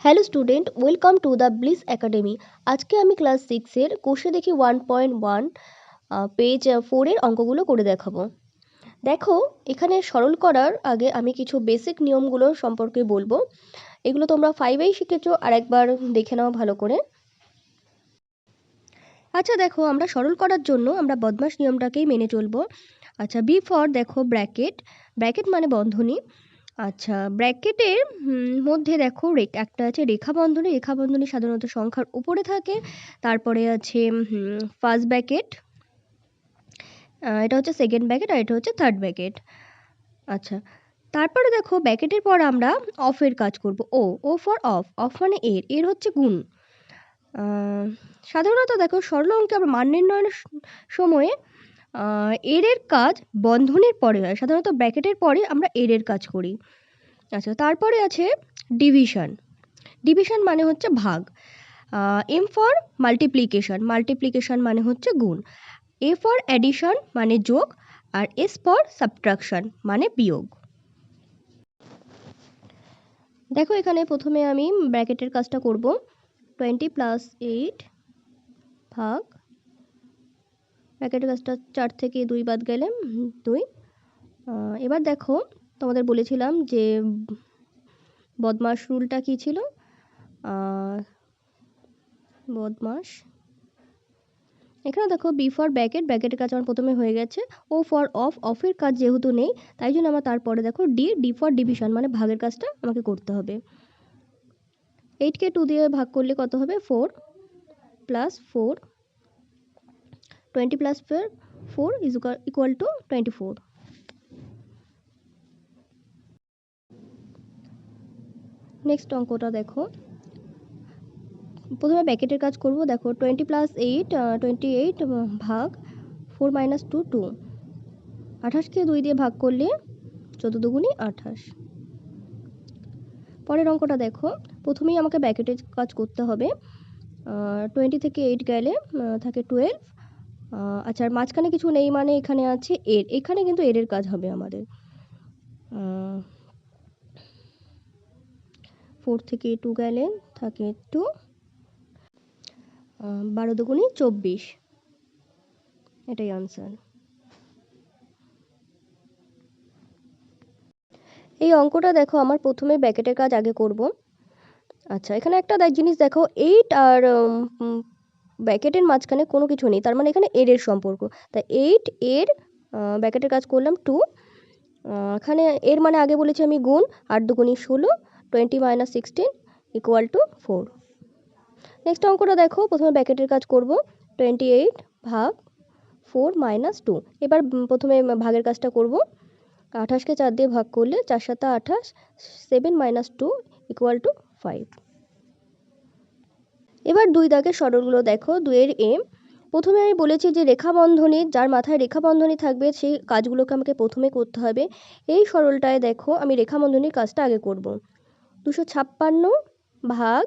Hello student, welcome to the bliss academy. আজকে আমি class 6-এর কোষে দেখি 1.1 পেজ 4-এর অঙ্কগুলো করে দেখাবো। দেখো, এখানে সরল করার আগে আমি কিছু বেসিক নিয়মগুলো সম্পর্কে বলবো। এগুলো তোমরা 5-এই শিখেছো, আর একবার দেখে নাও ভালো করে। আচ্ছা দেখো, আমরা সরল করার জন্য আমরা বদমাশ নিয়মটাকেই মেনে চলবো। আচ্ছা, বি ফর দেখো ব্র্যাকেট, ব্র্যাকেট মানে বন্ধনী। আচ্ছা, ব্র্যাকেটের মধ্যে দেখো একটা আছে রেখা বন্ধনী। রেখা বন্ধনী সাধারণত সংখ্যার উপরে থাকে। তারপরে আছে ফার্স্ট ব্র্যাকেট, এটা হচ্ছে সেকেন্ড ব্র্যাকেট, আর এটা হচ্ছে থার্ড ব্র্যাকেট। আচ্ছা, তারপরে দেখো ব্র্যাকেটের পর আমরা অফের কাজ করব। ও ফর অফ, অফ মানে এর হচ্ছে গুণ। সাধারণত দেখো সরল অঙ্কে আমরা মান নির্ণয়ের সময়ে এর কাজ বন্ধনীর পরে হয়। সাধারণত ব্র্যাকেটের পরে আমরা এর কাজ করি। আচ্ছা, তারপরে আছে ডিভিশন। ডিভিশন মানে হচ্ছে ভাগ। এম ফর মাল্টিপ্লিকেশন, মাল্টিপ্লিকেশন মানে হচ্ছে গুণ। এ ফর অ্যাডিশন মানে যোগ, আর এস ফর সাবট্রাকশন মানে বিয়োগ। দেখো, এখানে প্রথমে আমি ব্র্যাকেটের কাজটা করব। 20 + 8 ভাগ, ব্র্যাকেটের কাজটা 4 থেকে 2 বাদ গেলে 2। এবার দেখো, তোমাদের বলেছিলাম যে বদমাশ রুলটা কী ছিল। বদমাশ, এখানে দেখো বি ফর ব্র্যাকেট, ব্র্যাকেটের কাজ আমার প্রথমে হয়ে গেছে। ও ফর অফ, অফের কাজ যেহেতু নেই তাই জন্য আমার তারপরে দেখো ডি ফর ডিভিশন মানে ভাগের কাজটা আমাকে করতে হবে। 8কে 2 দিয়ে ভাগ করলে কত হবে? 4 + 4, 20 + 4 ইজ ইকুয়াল টু 24। নেক্সট অঙ্কটা দেখো, প্রথমে ব্র্যাকেটের কাজ করব। দেখো 20 + 8, 28 ভাগ 4 - 2 2। 28কে 2 দিয়ে ভাগ করলে 14 দুগুণে 28। পরের অঙ্কটা দেখো, প্রথমেই আমাকে ব্র্যাকেটের কাজ করতে হবে। 20 থেকে 8 গেলে থাকে 12। আচ্ছা, আর মাঝখানে কিছু নেই মানে এখানে আছে এখানে কিন্তু এর কাজ হবে আমাদের। 4 থেকে 2 গেলে থাকে 2, 12 দুগুণে 24, এটাই আনসার। এই অঙ্কটা দেখো, আমার প্রথমে ব্র্যাকেটের কাজ আগে করব। আচ্ছা, এখানে একটা জিনিস দেখো, 8 আর ব্র্যাকেটের মাঝখানে কোনো কিছু নেই, তার মানে এখানে এর সম্পর্ক। তাই 8 এর ব্র্যাকেটের কাজ করলাম 2। এখানে এর মানে আগে বলেছি আমি গুণ, 8 দুগুণে 16, 20 - 16 ইকুয়াল টু 4। নেক্সট অঙ্কটা দেখো, প্রথমে ব্র্যাকেটের কাজ করব। 28 ভাগ 4 - 2। এবার প্রথমে ভাগের কাজটা করব। 28কে 4 দিয়ে ভাগ করলে 4 × 7 = 28, 7 - 2 ইকুয়াল টু 5। এবার 2 দাগের সরলগুলো দেখো। 2 এর এম, প্রথমে আমি বলেছি যে রেখা বন্ধনী, যার মাথায় রেখা বন্ধনী থাকবে সেই কাজগুলোকে আমাকে প্রথমে করতে হবে। এই সরলটায় দেখো আমি রেখা বন্ধনীর কাজটা আগে করব। 256 ভাগ,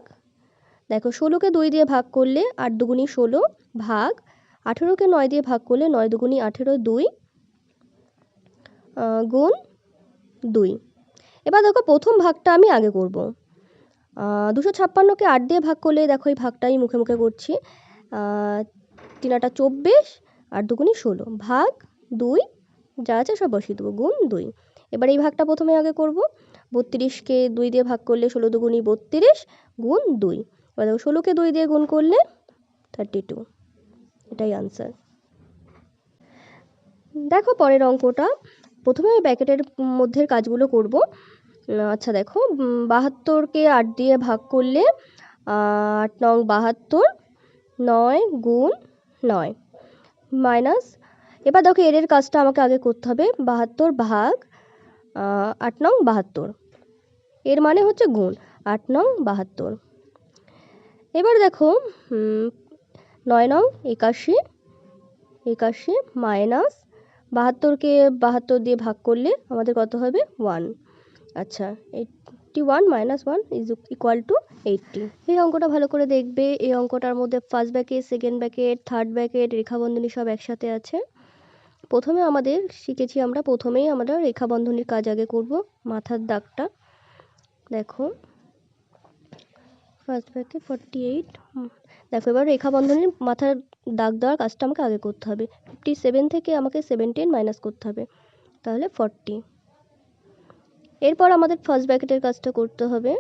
দেখো 16কে 2 দিয়ে ভাগ করলে 8 দুগুণে 16 ভাগ 18কে 9 দিয়ে ভাগ করলে 9 দুগুণে 18, 2 গুণ 2। এবার দেখো প্রথম ভাগটা আমি আগে করব। 256কে 8 দিয়ে ভাগ করলে দেখো এই ভাগটা আমি মুখে মুখে করছি। 3 × 8 = 24, 8 দুগুণে 16 ভাগ 2, যা আছে সব বসিয়ে দেবো, গুণ 2। এবার এই ভাগটা প্রথমে আগে করব। 32কে 2 দিয়ে ভাগ করলে 16 দুগুণে 32 গুণ 2। এবার দেখো 16কে 2 দিয়ে গুণ করলে 32, এটাই আনসার। দেখো পরের অঙ্কটা, প্রথমে আমি ব্র্যাকেটের মধ্যের কাজগুলো করব। আচ্ছা দেখো, 72কে 8 দিয়ে ভাগ করলে 8 নং 72, 9 গুণ 9 মাইনাস। এবার দেখো এর কাজটা আমাকে আগে করতে হবে। 72 ভাগ 8 নং 72, এর মানে হচ্ছে গুণ 8 নং 72। এবার দেখো 9 নং 81, 81 মাইনাস 72কে 72 দিয়ে ভাগ করলে আমাদের কত হবে? 1। আচ্ছা, 81 - 1 ইজ ইকুয়াল টু 80। এই অঙ্কটা ভালো করে দেখবে। এই অঙ্কটার মধ্যে first bracket, second bracket, third bracket, রেখা বন্ধনী সব একসাথে আছে। প্রথমে আমাদের শিখেছি আমরা, প্রথমেই আমরা রেখা বন্ধনীর কাজ আগে করব। মাথার দাগটা দেখো, ফার্স্ট ব্র্যাকেট 48। দেখো এবার রেখা বন্ধনীর মাথার দাগ দেওয়ার কাজটা আমাকে আগে করতে হবে। 57 থেকে আমাকে 17 মাইনাস করতে হবে, তাহলে 40। এরপর আমাদের ফার্স্ট ব্র্যাকেটের কাজটা করতে হবে।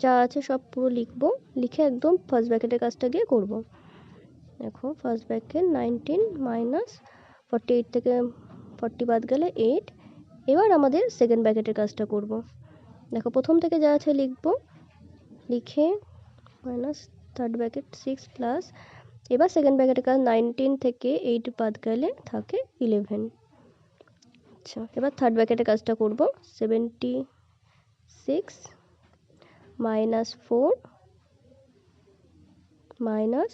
যা আছে সব পুরো লিখবো, লিখে একদম ফার্স্ট ব্র্যাকেটের কাজটা গিয়ে করব। দেখো ফার্স্ট ব্র্যাকেট 19 মাইনাস 48 থেকে 40 বাদ গেলে 8। এবার আমাদের সেকেন্ড ব্র্যাকেটের কাজটা করব। দেখো প্রথম থেকে যা আছে লিখব, লিখে মাইনাস থার্ড ব্র্যাকেট 6 প্লাস, এবার সেকেন্ড ব্র্যাকেটের কাজ 19 থেকে 8 বাদ গেলে থাকে 11। আচ্ছা এবার থার্ড ব্র্যাকেটের কাজটা করব। 76 মাইনাস 4 মাইনাস,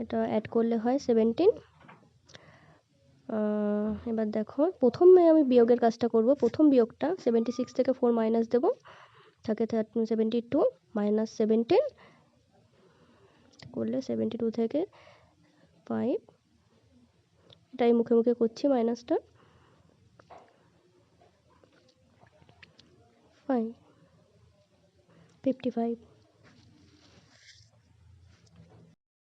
এটা অ্যাড করলে হয় 17। এবার দেখো প্রথমে আমি বিয়োগের কাজটা করব। প্রথম বিয়োগটা 76 থেকে 4 মাইনাস দেব, থাকে 72 মাইনাস 17 করলে 72 থেকে 5, এটাই মুখে মুখে করছি মাইনাসটা, 55।